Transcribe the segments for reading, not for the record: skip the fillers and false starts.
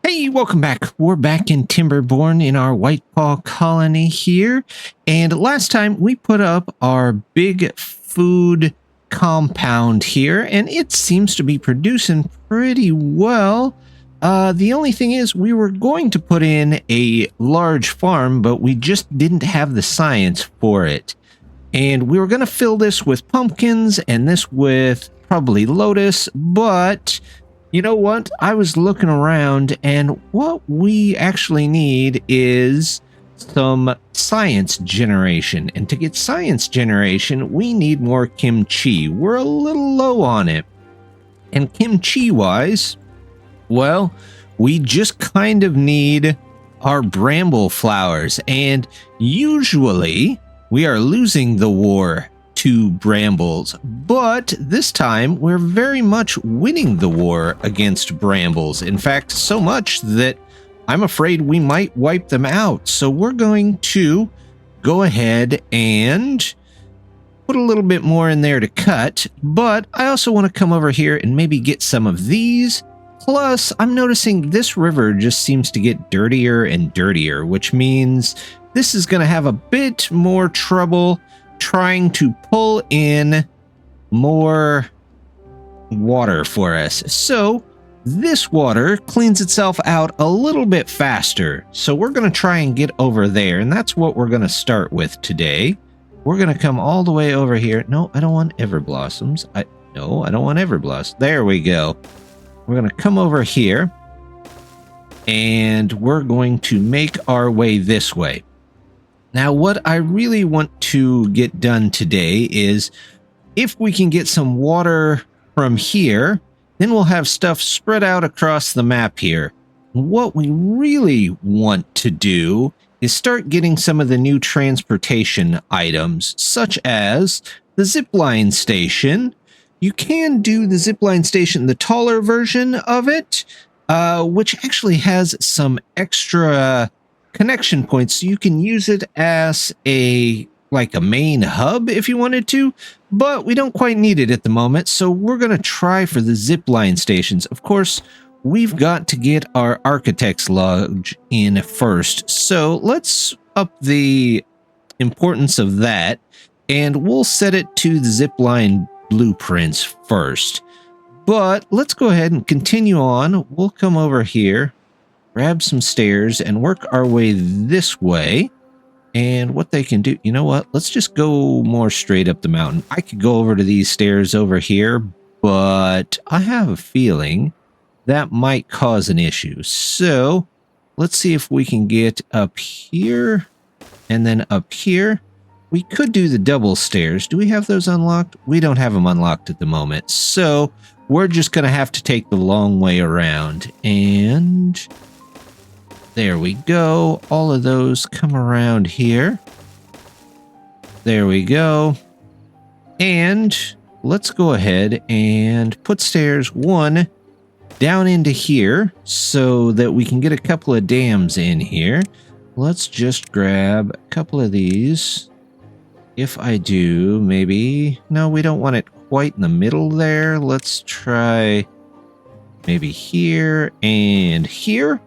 Hey, welcome back. We're back in Timberborn in our Whitepaw colony here. And last time we put up our big food compound here, and it seems to be producing pretty well. The only thing is we were going to put in a large farm, but we just didn't have the science for it. And we were going to fill this with pumpkins and this with probably lotus, but you know what? I was looking around, and what we actually need is some science generation. And to get science generation, we need more kimchi. We're a little low on it. And kimchi-wise, well, we just kind of need our bramble flowers. And usually, we are losing the war to brambles, but this time we're very much winning the war against brambles. In fact, so much that I'm afraid we might wipe them out. So we're going to go ahead and put a little bit more in there to cut, but I also want to come over here and maybe get some of these. Plus, I'm noticing this river just seems to get dirtier and dirtier, which means this is going to have a bit more trouble trying to pull in more water for us. So this water cleans itself out a little bit faster. So we're going to try and get over there, and that's what we're going to start with today. We're going to come all the way over here. No, I don't want Everblossoms. No, I don't want Everblossoms. There we go. We're going to come over here, and we're going to make our way this way. Now, what I really want to get done today is if we can get some water from here, then we'll have stuff spread out across the map here. What we really want to do is start getting some of the new transportation items, such as the zipline station. You can do the zipline station, the taller version of it, which actually has some extra connection points, so you can use it as a main hub if you wanted to, but we don't quite need it at the moment, so we're going to try for the zipline stations. Of course, we've got to get our architect's lodge in first, so let's up the importance of that, and we'll set it to the zipline blueprints first. But let's go ahead and continue on. We'll come over here, grab some stairs, and work our way this way. And what they can do, you know what? Let's just go more straight up the mountain. I could go over to these stairs over here, but I have a feeling that might cause an issue. So let's see if we can get up here and then up here. We could do the double stairs. Do we have those unlocked? We don't have them unlocked at the moment. So we're just going to have to take the long way around. And there we go. All of those come around here. There we go. And let's go ahead and put stairs one down into here so that we can get a couple of dams in here. Let's just grab a couple of these. If I do, maybe... No, we don't want it quite in the middle there. Let's try maybe here and here.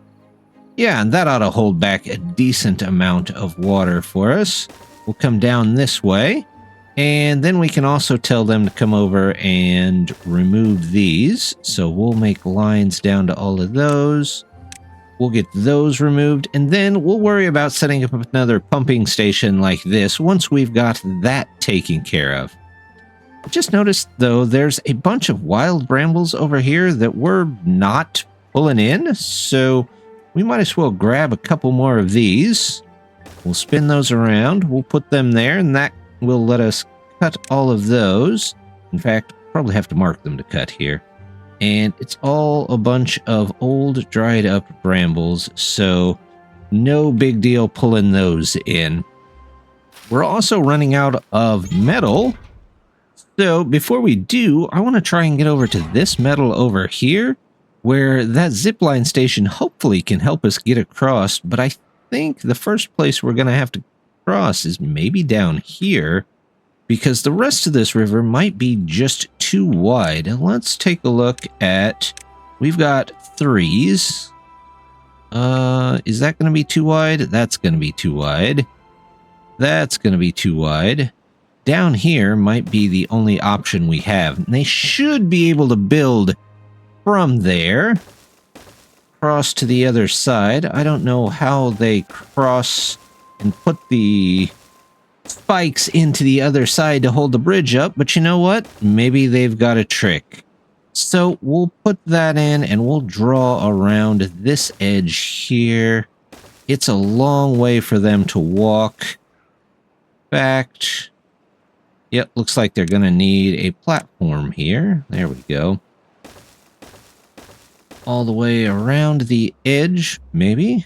Yeah, and that ought to hold back a decent amount of water for us. We'll come down this way, and then we can also tell them to come over and remove these. So we'll make lines down to all of those. We'll get those removed, and then we'll worry about setting up another pumping station like this once we've got that taken care of. I just noticed, though, there's a bunch of wild brambles over here that we're not pulling in, so we might as well grab a couple more of these. We'll spin those around. We'll put them there, and that will let us cut all of those. In fact, probably have to mark them to cut here. And it's all a bunch of old, dried-up brambles, so no big deal pulling those in. We're also running out of metal. So before we do, I want to try and get over to this metal over here, where that zipline station hopefully can help us get across, but I think the first place we're going to have to cross is maybe down here, because the rest of this river might be just too wide. And let's take a look at... We've got 3s. Is that going to be too wide? That's going to be too wide. That's going to be too wide. Down here might be the only option we have. And they should be able to build from there. Cross to the other side. I don't know how they cross and put the spikes into the other side to hold the bridge up, but you know what? Maybe they've got a trick. So we'll put that in and we'll draw around this edge here. It's a long way for them to walk. In fact, yep, looks like they're going to need a platform here. There we go. All the way around the edge, maybe.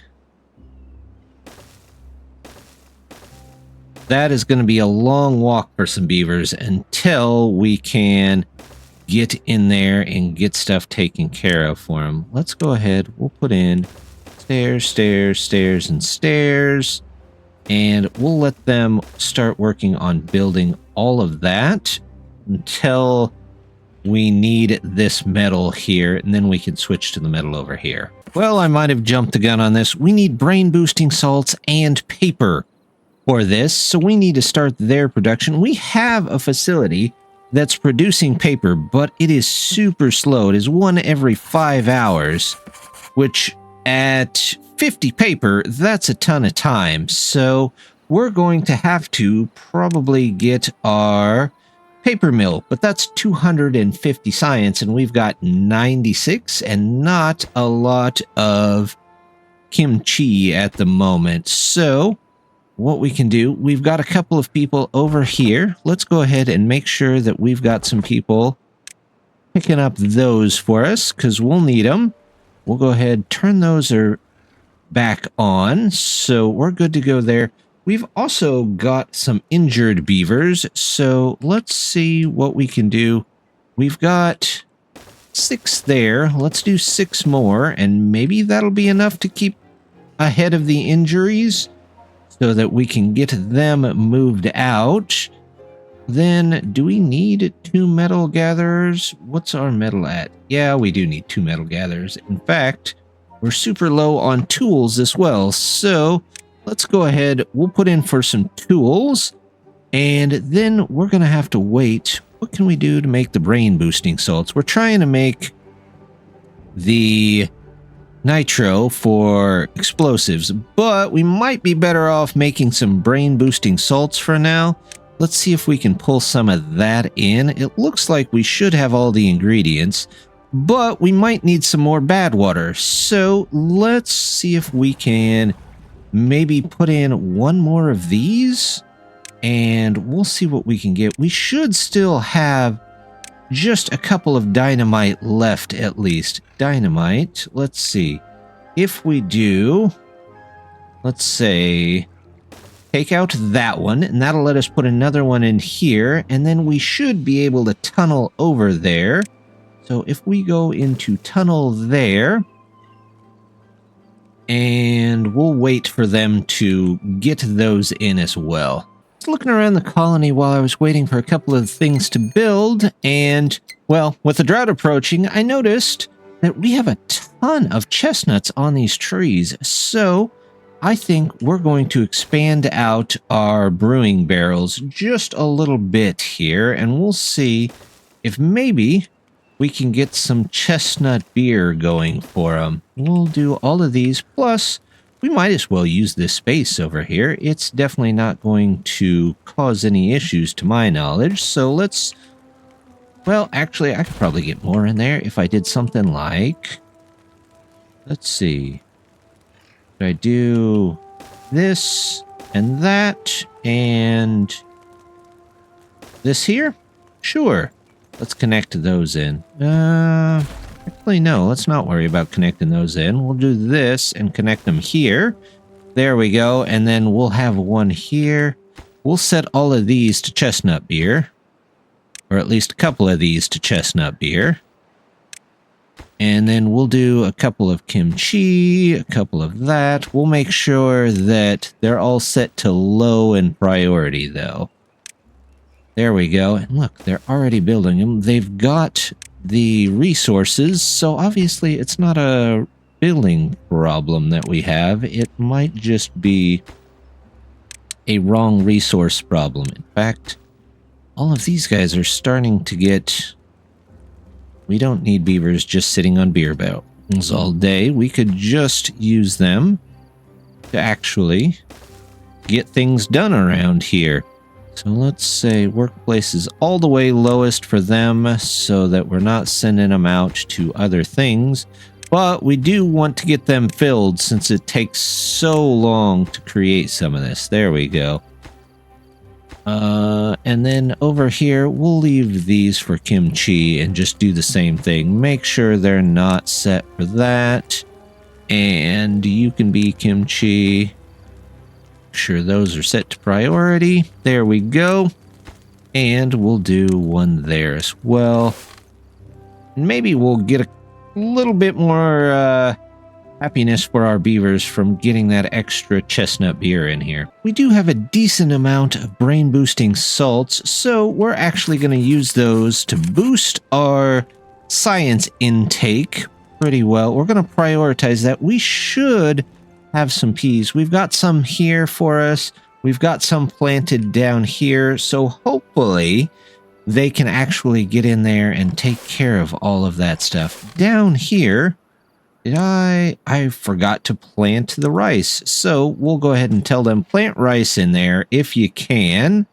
That is going to be a long walk for some beavers until we can get in there and get stuff taken care of for them. Let's go ahead. We'll put in stairs, stairs, stairs, and stairs. And we'll let them start working on building all of that until we need this metal here, and then we can switch to the metal over here. Well, I might have jumped the gun on this. We need brain boosting salts and paper for this, so we need to start their production. We have a facility that's producing paper, but it is super slow. It is 1 every 5 hours, which at 50 paper, that's a ton of time. So we're going to have to probably get our paper mill, but that's 250 science, and we've got 96 and not a lot of kimchi at the moment. So what we can do, we've got a couple of people over here. Let's go ahead and make sure that we've got some people picking up those for us, because we'll need them. We'll go ahead, turn those back on, so we're good to go there. We've also got some injured beavers, so let's see what we can do. We've got 6 there. Let's do 6 more, and maybe that'll be enough to keep ahead of the injuries so that we can get them moved out. Then, do we need 2 metal gatherers? What's our metal at? Yeah, we do need 2 metal gatherers. In fact, we're super low on tools as well, so let's go ahead. We'll put in for some tools, and then we're going to have to wait. What can we do to make the brain boosting salts? We're trying to make the nitro for explosives, but we might be better off making some brain boosting salts for now. Let's see if we can pull some of that in. It looks like we should have all the ingredients, but we might need some more bad water. So let's see if we can maybe put in 1 more of these, and we'll see what we can get. We should still have just a couple of dynamite left at least. Dynamite, let's see. If we do, let's say, take out that one, and that'll let us put another one in here, and then we should be able to tunnel over there. So if we go into tunnel there, and we'll wait for them to get those in as well. I was looking around the colony while I was waiting for a couple of things to build, and, well, with the drought approaching, I noticed that we have a ton of chestnuts on these trees, so I think we're going to expand out our brewing barrels just a little bit here, and we'll see if maybe we can get some chestnut beer going for them. We'll do all of these, plus we might as well use this space over here. It's definitely not going to cause any issues to my knowledge, so let's... Well, actually, I could probably get more in there if I did something like... Let's see. Could I do this and that and this here? Sure. Let's connect those in. Actually, no, let's not worry about connecting those in. We'll do this and connect them here. There we go. And then we'll have one here. We'll set all of these to chestnut beer. Or at least a couple of these to chestnut beer. And then we'll do a couple of kimchi, a couple of that. We'll make sure that they're all set to low in priority, though. There we go. And look, they're already building them. They've got the resources, so obviously it's not a billing problem that we have. It might just be a wrong resource problem. In fact, all of these guys are starting to get... We don't need beavers just sitting on beer barrels all day. We could just use them to actually get things done around here. So let's say workplace is all the way lowest for them so that we're not sending them out to other things. But we do want to get them filled since it takes so long to create some of this. There we go. And then over here, we'll leave these for kimchi and just do the same thing. Make sure they're not set for that. And you can be kimchi. Sure, those are set to priority. There we go. And we'll do one there as well. Maybe we'll get a little bit more happiness for our beavers from getting that extra chestnut beer in here. We do have a decent amount of brain boosting salts, so we're actually going to use those to boost our science intake pretty well. We're going to prioritize that. We should have some peas. We've got some here for us. We've got some planted down here, so hopefully they can actually get in there and take care of all of that stuff. Down here, I forgot to plant the rice, so we'll go ahead and tell them plant rice in there if you can,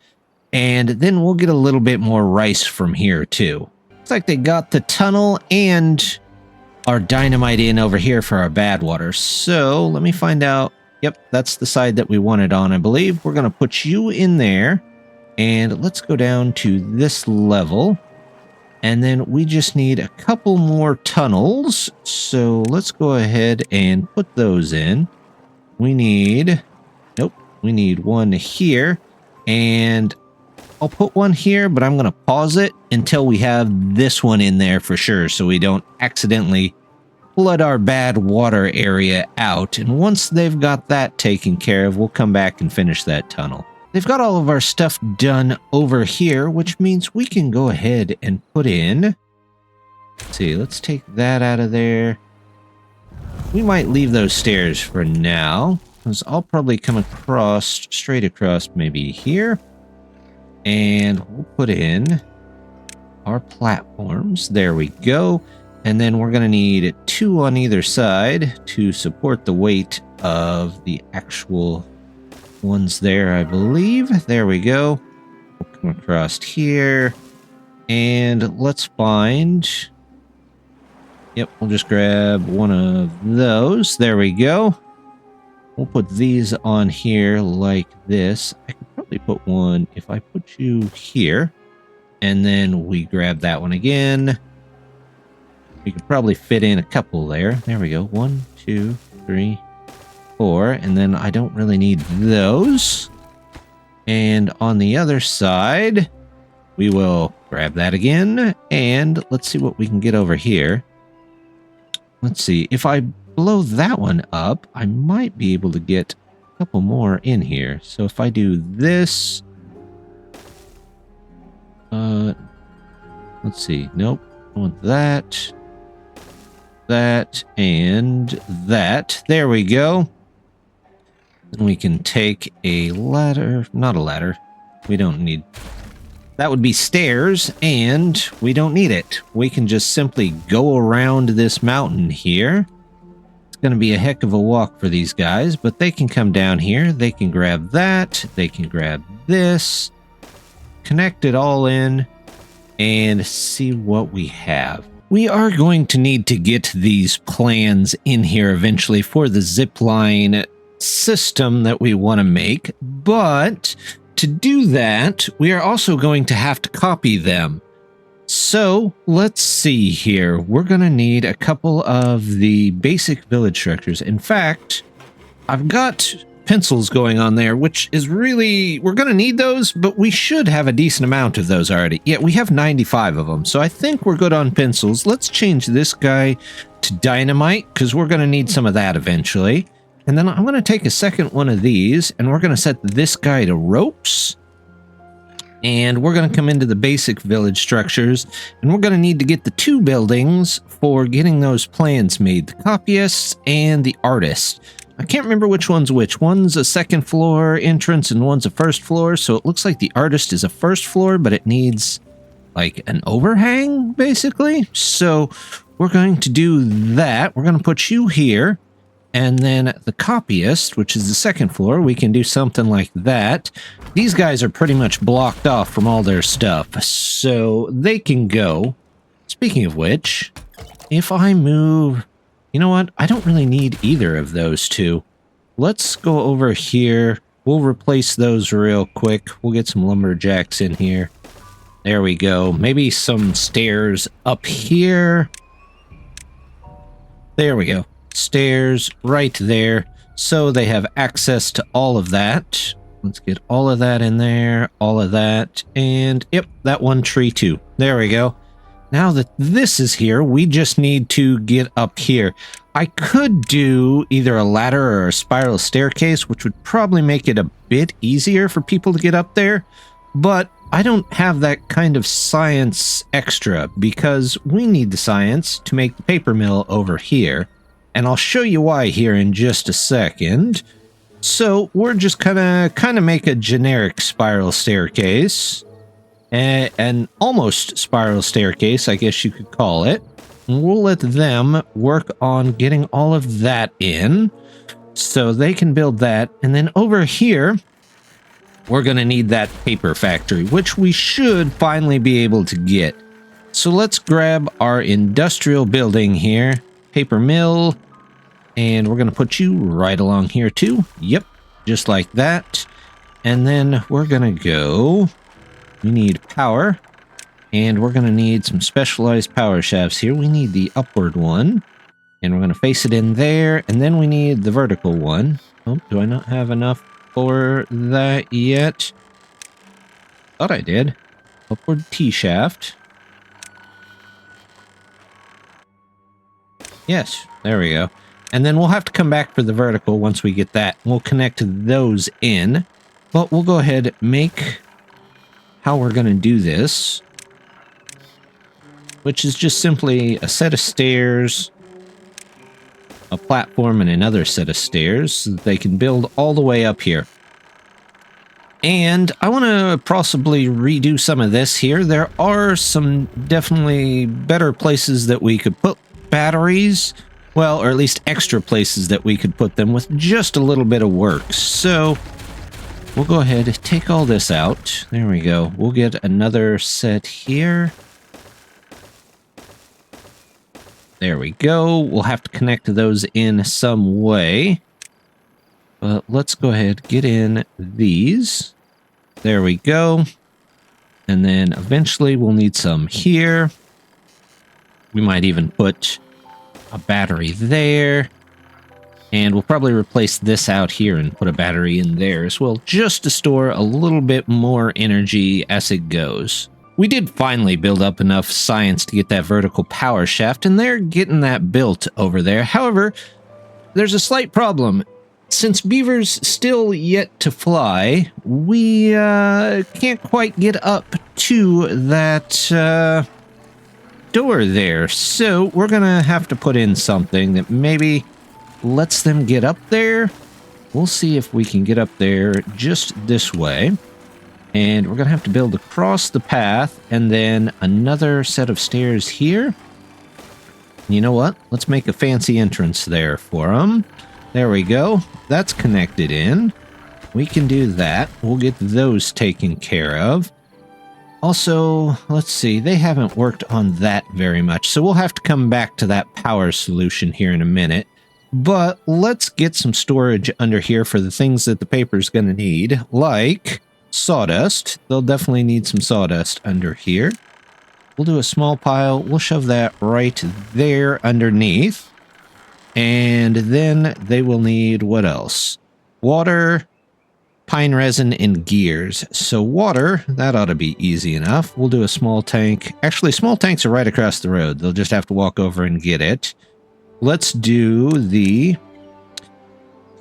and then we'll get a little bit more rice from here too. Looks like they got the tunnel and our dynamite in over here for our bad water, so let me find out. Yep, that's the side that we wanted on, I believe. We're going to put you in there, and let's go down to this level. And then we just need a couple more tunnels. So let's go ahead and put those in. We need... Nope. We need one here. And I'll put one here, but I'm going to pause it until we have this one in there for sure. So we don't accidentally flood our bad water area out. And once they've got that taken care of, we'll come back and finish that tunnel. They've got all of our stuff done over here, which means we can go ahead and put in... Let's see, let's take that out of there. We might leave those stairs for now, because I'll probably come across, straight across maybe here. And we'll put in our platforms. There we go. And then we're going to need 2 on either side to support the weight of the actual... ones there, I believe. There we go. We'll come across here. And let's find... Yep, we'll just grab one of those. There we go. We'll put these on here like this. I could probably put one if I put you here. And then we grab that one again. We could probably fit in a couple there. There we go. 1, 2, 3, 4, and then I don't really need those. And on the other side, we will grab that again, and let's see what we can get over here. Let's see, if I blow that one up, I might be able to get a couple more in here. So if I do this, let's see, nope, I want that, that, and that. There we go. Then we can take a ladder, not a ladder, we don't need, that would be stairs, and we don't need it. We can just simply go around this mountain here. It's going to be a heck of a walk for these guys, but they can come down here, they can grab that, they can grab this, connect it all in, and see what we have. We are going to need to get these plans in here eventually for the zipline system that we want to make, but to do that, we are also going to have to copy them. So let's see here. We're going to need a couple of the basic village structures. In fact, I've got pencils going on there, which is really, we're going to need those, but we should have a decent amount of those already. Yeah, we have 95 of them, so I think we're good on pencils. Let's change this guy to dynamite, because we're going to need some of that eventually. And then I'm going to take a second one of these, and we're going to set this guy to ropes. And we're going to come into the basic village structures, and we're going to need to get the 2 buildings for getting those plans made, the copyists and the artist. I can't remember which one's which. One's a 2nd floor entrance and one's a 1st floor, so it looks like the artist is a 1st floor, but it needs like an overhang, basically. So we're going to do that. We're going to put you here. And then the copyist, which is the 2nd floor, we can do something like that. These guys are pretty much blocked off from all their stuff, so they can go. Speaking of which, if I move... You know what? I don't really need either of those 2. Let's go over here. We'll replace those real quick. We'll get some lumberjacks in here. There we go. Maybe some stairs up here. There we go. Stairs right there, so they have access to all of that. Let's get all of that in there, all of that, and yep, that one tree too. There we go. Now that this is here, we just need to get up here. I could do either a ladder or a spiral staircase, which would probably make it a bit easier for people to get up there, but I don't have that kind of science extra because we need the science to make the paper mill over here. And I'll show you why here in just a second. So we're just gonna kind of make a generic spiral staircase. An almost spiral staircase, I guess you could call it. And we'll let them work on getting all of that in. So they can build that. And then over here, we're gonna need that paper factory, which we should finally be able to get. So let's grab our industrial building here. Paper mill, and we're going to put you right along here too. Yep, just like that. And then we're going to go, we need power, and we're going to need some specialized power shafts here. We need the upward one, and we're going to face it in there, and then we need the vertical one. Oh, do I not have enough for that yet? Thought I did. Upward T-shaft. Yes, there we go. And then we'll have to come back for the vertical once we get that. We'll connect those in. But we'll go ahead and make how we're going to do this, which is just simply a set of stairs, a platform, and another set of stairs so that they can build all the way up here. And I want to possibly redo some of this here. There are some definitely better places that we could put batteries, well, or at least extra places that we could put them with just a little bit of work. So we'll go ahead and take all this out. There we go. We'll get another set here. There we go. We'll have to connect those in some way. But let's go ahead and get in these. There we go. And then eventually we'll need some here. We might even put a battery there. And we'll probably replace this out here and put a battery in there as well, just to store a little bit more energy as it goes. We did finally build up enough science to get that vertical power shaft, and they're getting that built over there. However, there's a slight problem. Since beavers still yet to fly, we can't quite get up to that door there. So we're gonna have to put in something that maybe lets them get up there. We'll see if we can get up there just this way. And we're gonna have to build across the path and then another set of stairs here. You know what? Let's make a fancy entrance there for them. There we go. That's connected in. We can do that. We'll get those taken care of. Also, let's see. They haven't worked on that very much, so we'll have to come back to that power solution here in a minute. But let's get some storage under here for the things that the paper's going to need, like sawdust. They'll definitely need some sawdust under here. We'll do a small pile. We'll shove that right there underneath. And then they will need what else? Water, pine resin, and gears. So water, that ought to be easy enough. We'll do a small tank. Actually, small tanks are right across the road. They'll just have to walk over and get it. Let's do the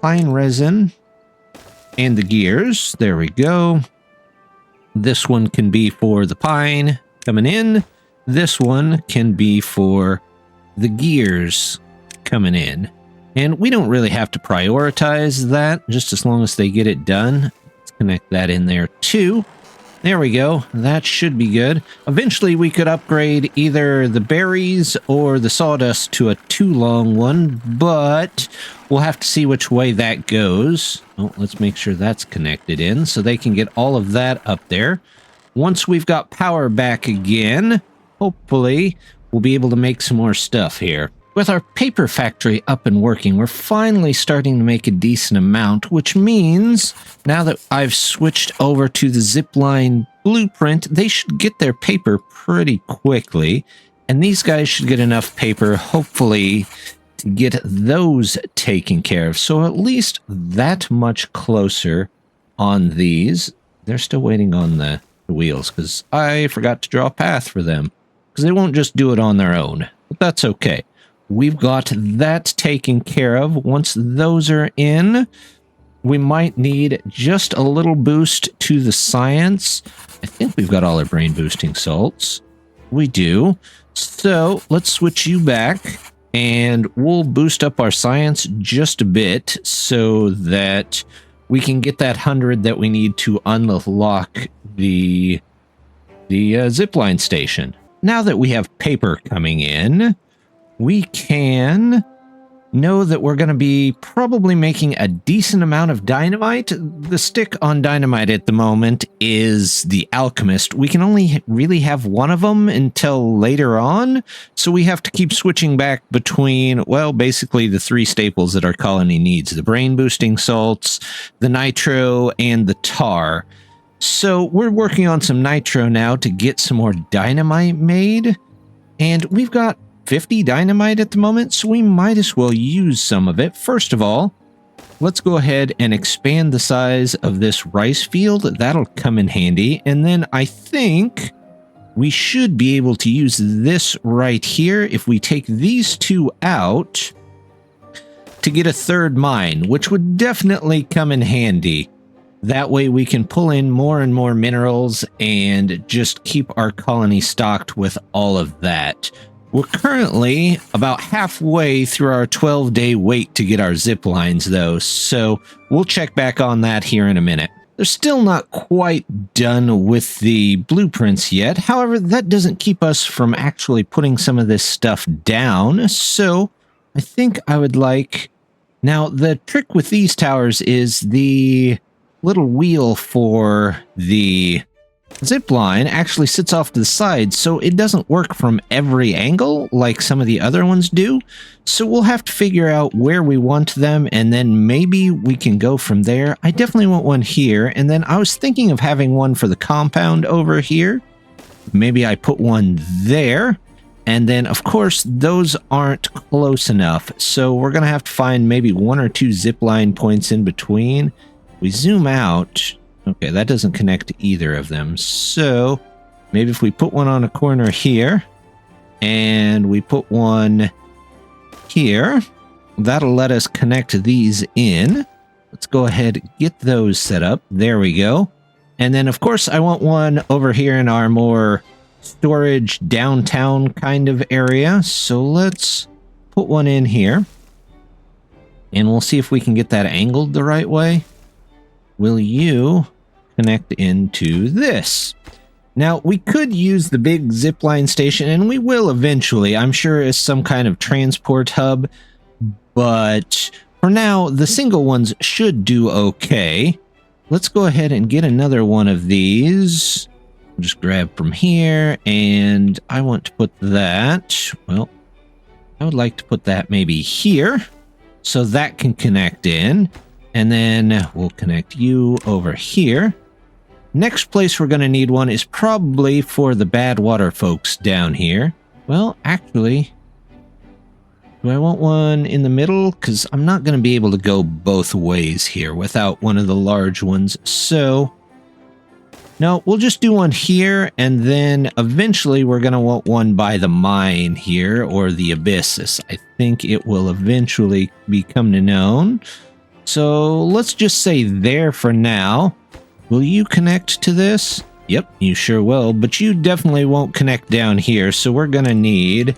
pine resin and the gears. There we go. This one can be for the pine coming in. This one can be for the gears coming in. And we don't really have to prioritize that, just as long as they get it done. Let's connect that in there too. There we go. That should be good. Eventually, we could upgrade either the berries or the sawdust to a 2-long one, but we'll have to see which way that goes. Oh, let's make sure that's connected in so they can get all of that up there. Once we've got power back again, hopefully, we'll be able to make some more stuff here. With our paper factory up and working, we're finally starting to make a decent amount, which means now that I've switched over to the zipline blueprint, they should get their paper pretty quickly. And these guys should get enough paper, hopefully, to get those taken care of. So at least that much closer on these. They're still waiting on the wheels because I forgot to draw a path for them. Because they won't just do it on their own. But that's okay. We've got that taken care of. Once those are in, we might need just a little boost to the science. I think we've got all our brain boosting salts. We do. So let's switch you back and we'll boost up our science just a bit so that we can get that 100 that we need to unlock the zipline station. Now that we have paper coming in, we can know that we're going to be probably making a decent amount of dynamite. The stick on dynamite at the moment is the alchemist. We can only really have one of them until later on, so we have to keep switching back between, well, basically the 3 staples that our colony needs: the brain boosting salts, the nitro, and the tar. So we're working on some nitro now to get some more dynamite made, and we've got 50 dynamite at the moment, so we might as well use some of it. First of all, let's go ahead and expand the size of this rice field. That'll come in handy. And then I think we should be able to use this right here if we take these 2 out to get a 3rd mine, which would definitely come in handy. That way we can pull in more and more minerals and just keep our colony stocked with all of that. We're currently about halfway through our 12-day wait to get our zip lines, though, so we'll check back on that here in a minute. They're still not quite done with the blueprints yet. However, that doesn't keep us from actually putting some of this stuff down, so I think I would like... Now, the trick with these towers is the little wheel for the zipline actually sits off to the side, so it doesn't work from every angle like some of the other ones do. So we'll have to figure out where we want them, and then maybe we can go from there. I definitely want one here, and then I was thinking of having one for the compound over here. Maybe I put one there, and then of course those aren't close enough, so we're gonna have to find maybe 1 or 2 zipline points in between. We zoom out. Okay, that doesn't connect to either of them. So maybe if we put one on a corner here and we put one here, that'll let us connect these in. Let's go ahead and get those set up. There we go. And then, of course, I want one over here in our more storage downtown kind of area. So let's put one in here. And we'll see if we can get that angled the right way. Will you connect into this? Now, we could use the big zipline station, and we will eventually, I'm sure, as some kind of transport hub, but for now, the single ones should do okay. Let's go ahead and get another one of these. I'll just grab from here, and I want to put that, well, I would like to put that maybe here, so that can connect in. And then we'll connect you over here. Next place we're going to need one is probably for the bad water folks down here. Well, actually, do I want one in the middle? Because I'm not going to be able to go both ways here without one of the large ones. So, no, we'll just do one here. And then eventually we're going to want one by the mine here, or the abyss. I think it will eventually become known. So let's just say there for now. Will you connect to this? Yep, you sure will, but you definitely won't connect down here, so we're gonna need a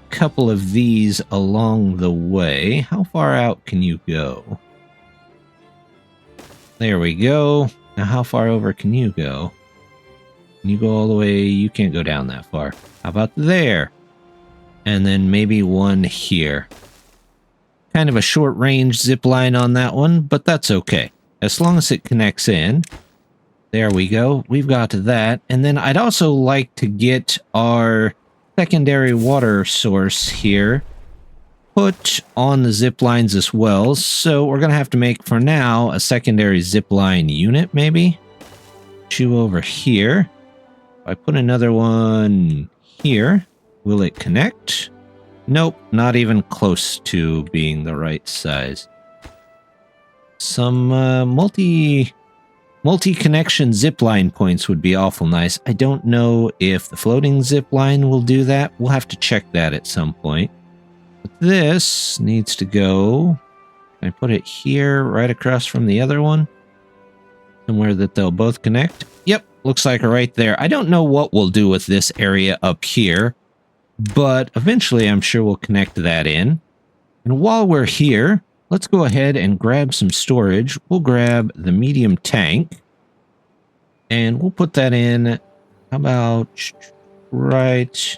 couple of these along the way. How far out can you go? There we go. Now how far over can you go? Can you go all the way? You can't go down that far. How about there? And then maybe one here. Kind of a short range zip line on that one, but that's okay. As long as it connects in. There we go. We've got that. And then I'd also like to get our secondary water source here put on the zip lines as well. So we're going to have to make, for now, a secondary zip line unit, maybe. Chew over here. If I put another one here, will it connect? Nope, not even close to being the right size. Some multi-connection zipline points would be awful nice. I don't know if the floating zipline will do that. We'll have to check that at some point. But this needs to go... Can I put it here, right across from the other one? Somewhere that they'll both connect? Yep, looks like right there. I don't know what we'll do with this area up here, but eventually I'm sure we'll connect that in. And while we're here, let's go ahead and grab some storage. We'll grab the medium tank, and we'll put that in, how about right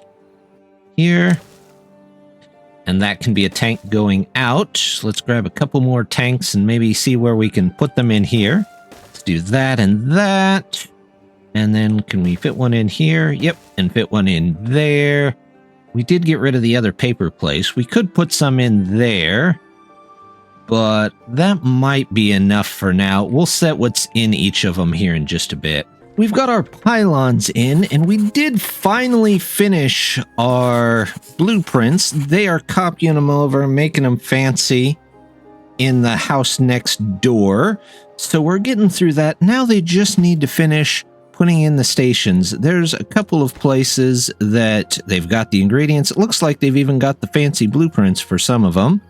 here? And that can be a tank going out. Let's grab a couple more tanks and maybe see where we can put them in here. Let's do that and that. And then can we fit one in here? Yep, and fit one in there. We did get rid of the other paper place. We could put some in there, but that might be enough for now. We'll set what's in each of them here in just a bit. We've got our pylons in, and we did finally finish our blueprints. They are copying them over, making them fancy in the house next door. So we're getting through that. Now they just need to finish putting in the stations. There's a couple of places that they've got the ingredients. It looks like they've even got the fancy blueprints for some of them.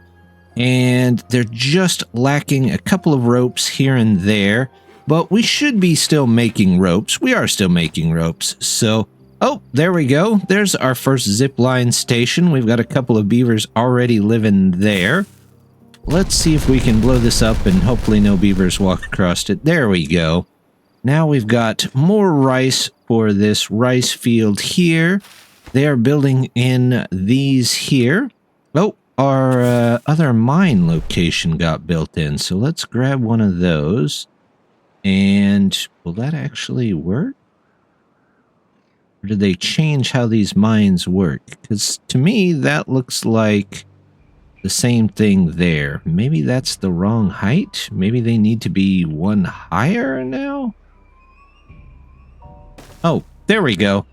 And they're just lacking a couple of ropes here and there. But we should be still making ropes. We are still making ropes. So, oh, there we go. There's our first zip line station. We've got a couple of beavers already living there. Let's see if we can blow this up and hopefully no beavers walk across it. There we go. Now we've got more rice for this rice field here. They are building in these here. Oh, our other mine location got built in. So let's grab one of those. And will that actually work? Or did they change how these mines work? Because to me, that looks like the same thing there. Maybe that's the wrong height. Maybe they need to be one higher now? Oh, there we go.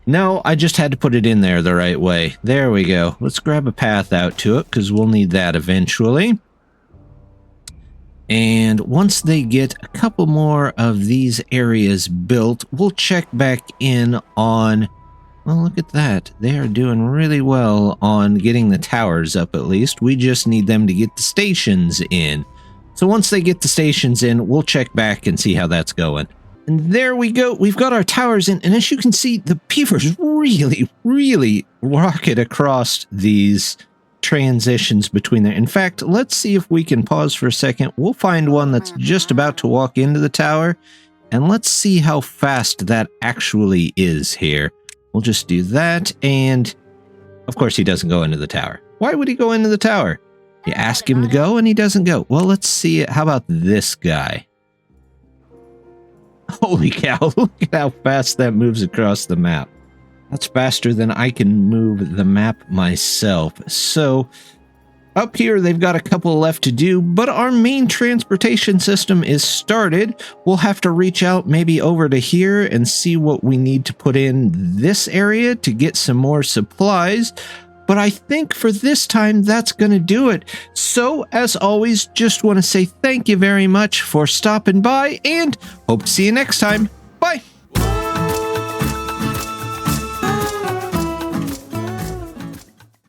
No, I just had to put it in there the right way. There we go. Let's grab a path out to it because we'll need that eventually. And once they get a couple more of these areas built, we'll check back in on... Well, look at that. They are doing really well on getting the towers up, at least. We just need them to get the stations in. So once they get the stations in, we'll check back and see how that's going. And there we go. We've got our towers in. And as you can see, the beavers really rocket across these transitions between there. In fact, let's see if we can pause for a second. We'll find one that's just about to walk into the tower. And let's see how fast that actually is here. We'll just do that, and of course he doesn't go into the tower. Why would he go into the tower? You ask him to go and he doesn't go. Well, let's see it. How about this guy? Holy cow, look at how fast that moves across the map. That's faster than I can move the map myself. So up here, they've got a couple left to do, but our main transportation system is started. We'll have to reach out maybe over to here and see what we need to put in this area to get some more supplies. But I think for this time, that's going to do it. So, as always, just want to say thank you very much for stopping by and hope to see you next time.